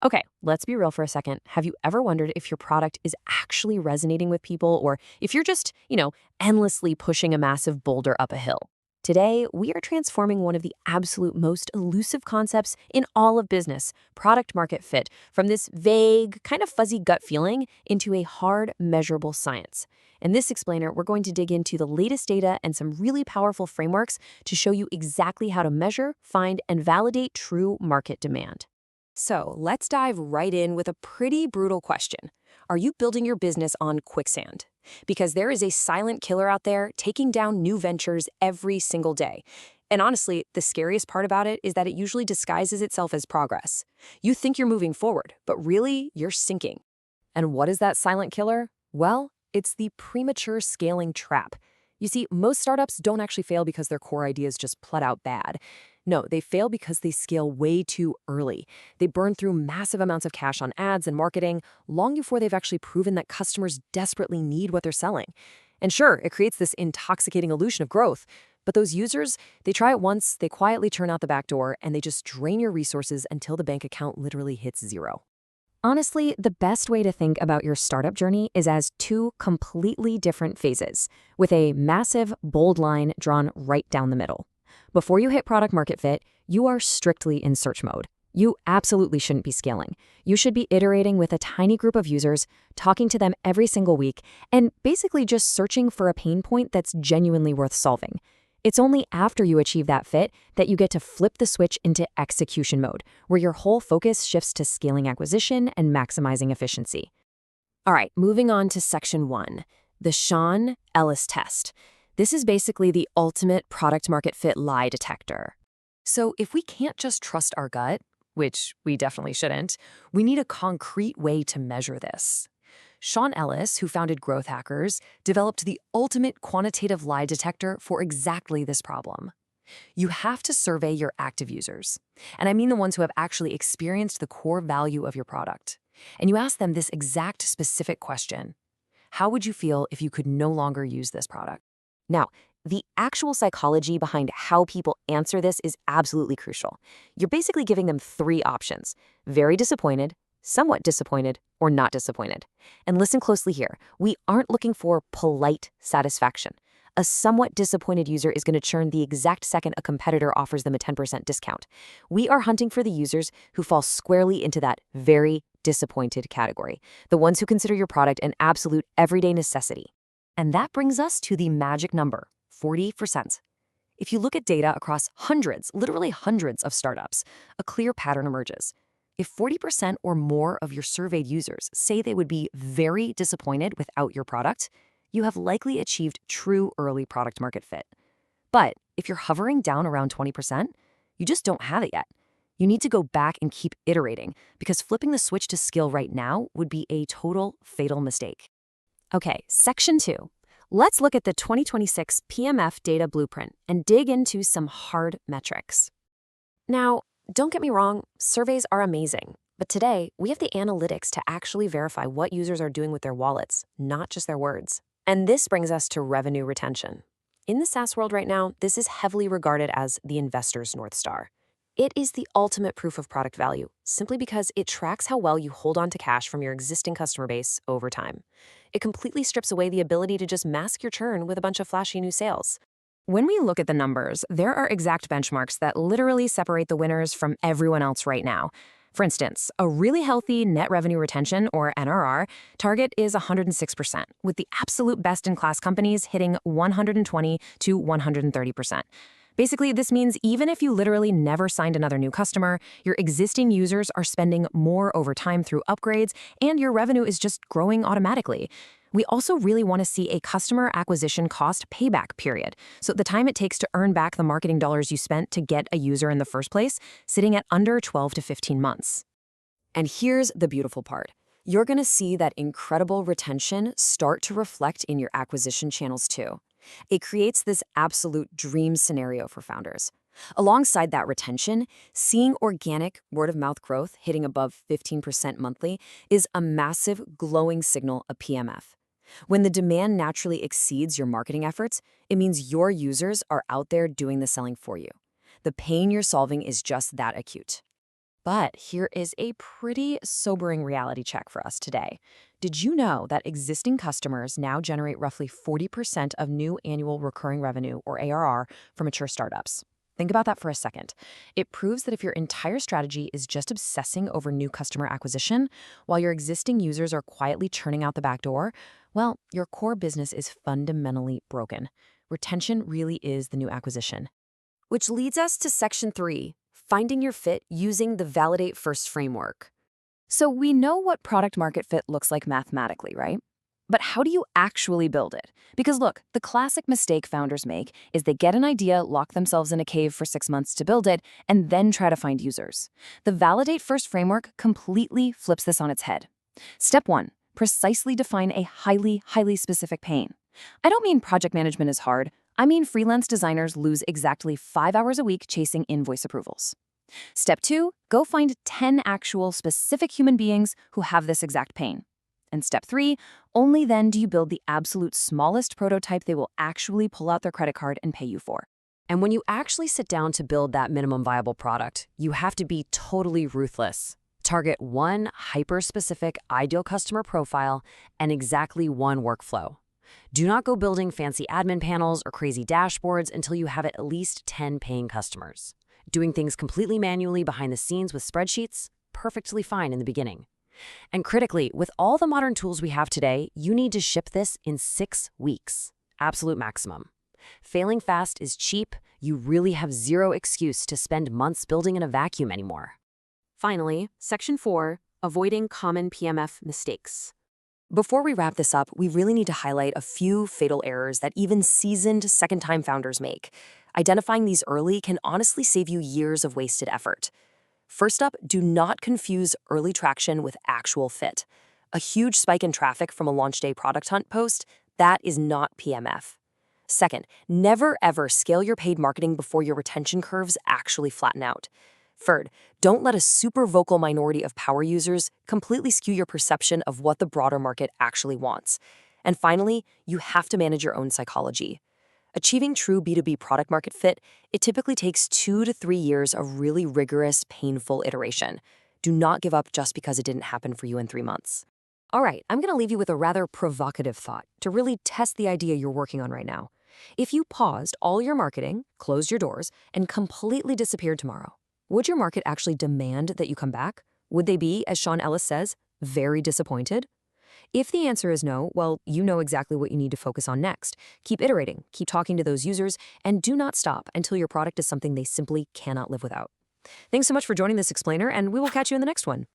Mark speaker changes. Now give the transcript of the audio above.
Speaker 1: Okay, let's be real for a second. Have you ever wondered if your product is actually resonating with people or if you're just, endlessly pushing a massive boulder up a hill? Today, we are transforming one of the absolute most elusive concepts in all of business, product market fit, from this vague, kind of fuzzy gut feeling into a hard, measurable science. In this explainer, we're going to dig into the latest data and some really powerful frameworks to show you exactly how to measure, find, and validate true market demand.
Speaker 2: So let's dive right in with a pretty brutal question. Are you building your business on quicksand? Because there is a silent killer out there taking down new ventures every single day. And honestly, the scariest part about it is that it usually disguises itself as progress. You think you're moving forward, but really, you're sinking. And what is that silent killer? Well, it's the premature scaling trap. You see, most startups don't actually fail because their core ideas just plut out bad. No, they fail because they scale way too early. They burn through massive amounts of cash on ads and marketing long before they've actually proven that customers desperately need what they're selling. And sure, it creates this intoxicating illusion of growth, but those users, they try it once, they quietly turn out the back door, and they just drain your resources until the bank account literally hits zero.
Speaker 1: Honestly, the best way to think about your startup journey is as two completely different phases, with a massive, bold line drawn right down the middle. Before you hit product market fit, you are strictly in search mode. You absolutely shouldn't be scaling. You should be iterating with a tiny group of users, talking to them every single week, and basically just searching for a pain point that's genuinely worth solving. It's only after you achieve that fit that you get to flip the switch into execution mode, where your whole focus shifts to scaling acquisition and maximizing efficiency. All right, moving on to section 1, the Sean Ellis test. This is basically the ultimate product market fit lie detector.
Speaker 2: So if we can't just trust our gut, which we definitely shouldn't, we need a concrete way to measure this. Sean Ellis, who founded Growth Hackers, developed the ultimate quantitative lie detector for exactly this problem. You have to survey your active users, and I mean the ones who have actually experienced the core value of your product. And you ask them this exact specific question: how would you feel if you could no longer use this product?
Speaker 1: Now, the actual psychology behind how people answer this is absolutely crucial. You're basically giving them three options: very disappointed, somewhat disappointed, or not disappointed. And listen closely here. We aren't looking for polite satisfaction. A somewhat disappointed user is going to churn the exact second a competitor offers them a 10% discount. We are hunting for the users who fall squarely into that very disappointed category, the ones who consider your product an absolute everyday necessity. And that brings us to the magic number, 40%. If you look at data across hundreds, literally hundreds of startups, a clear pattern emerges. If 40% or more of your surveyed users say they would be very disappointed without your product, you have likely achieved true early product market fit. But if you're hovering down around 20%, you just don't have it yet. You need to go back and keep iterating, because flipping the switch to skill right now would be a total fatal mistake. Okay, section 2. Let's look at the 2026 PMF data blueprint and dig into some hard metrics. Now, don't get me wrong, surveys are amazing, but today we have the analytics to actually verify what users are doing with their wallets, not just their words. And this brings us to revenue retention. In the SaaS world right now, this is heavily regarded as the investor's North Star. It is the ultimate proof of product value, simply because it tracks how well you hold on to cash from your existing customer base over time. It completely strips away the ability to just mask your churn with a bunch of flashy new sales. When we look at the numbers, there are exact benchmarks that literally separate the winners from everyone else right now. For instance, a really healthy net revenue retention, or NRR, target is 106%, with the absolute best-in-class companies hitting 120 to 130%. Basically, this means even if you literally never signed another new customer, your existing users are spending more over time through upgrades, and your revenue is just growing automatically. We also really want to see a customer acquisition cost payback period, so the time it takes to earn back the marketing dollars you spent to get a user in the first place, sitting at under 12 to 15 months. And here's the beautiful part. You're going to see that incredible retention start to reflect in your acquisition channels too. It creates this absolute dream scenario for founders. Alongside that retention, seeing organic word-of-mouth growth hitting above 15% monthly is a massive glowing signal of PMF. When the demand naturally exceeds your marketing efforts, it means your users are out there doing the selling for you. The pain you're solving is just that acute.
Speaker 2: But here is a pretty sobering reality check for us today. Did you know that existing customers now generate roughly 40% of new annual recurring revenue, or ARR, for mature startups? Think about that for a second. It proves that if your entire strategy is just obsessing over new customer acquisition, while your existing users are quietly churning out the back door, well, your core business is fundamentally broken. Retention really is the new acquisition. Which leads us to section 3, finding your fit using the Validate First framework. So we know what product market fit looks like mathematically, right? But how do you actually build it? Because look, the classic mistake founders make is they get an idea, lock themselves in a cave for 6 months to build it, and then try to find users. The Validate First framework completely flips this on its head. Step 1, precisely define a highly specific pain. I don't mean project management is hard. I mean freelance designers lose exactly 5 hours a week chasing invoice approvals. Step 2, go find 10 actual specific human beings who have this exact pain. And step 3, only then do you build the absolute smallest prototype they will actually pull out their credit card and pay you for. And when you actually sit down to build that minimum viable product, you have to be totally ruthless. Target one hyper-specific ideal customer profile and exactly one workflow. Do not go building fancy admin panels or crazy dashboards until you have at least 10 paying customers. Doing things completely manually behind the scenes with spreadsheets? Perfectly fine in the beginning. And critically, with all the modern tools we have today, you need to ship this in 6 weeks. Absolute maximum. Failing fast is cheap. You really have zero excuse to spend months building in a vacuum anymore. Finally, section 4, avoiding common PMF mistakes. Before we wrap this up, we really need to highlight a few fatal errors that even seasoned second-time founders make. Identifying these early can honestly save you years of wasted effort. First up, do not confuse early traction with actual fit. A huge spike in traffic from a launch day product hunt post, that is not PMF. Second, never ever scale your paid marketing before your retention curves actually flatten out. Third, don't let a super vocal minority of power users completely skew your perception of what the broader market actually wants. And finally, you have to manage your own psychology. Achieving true B2B product market fit, it typically takes 2 to 3 years of really rigorous, painful iteration. Do not give up just because it didn't happen for you in 3 months. All right, I'm going to leave you with a rather provocative thought to really test the idea you're working on right now. If you paused all your marketing, closed your doors, and completely disappeared tomorrow, would your market actually demand that you come back? Would they be, as Sean Ellis says, very disappointed? If the answer is no, well, you know exactly what you need to focus on next. Keep iterating, keep talking to those users, and do not stop until your product is something they simply cannot live without. Thanks so much for joining this explainer, and we will catch you in the next one.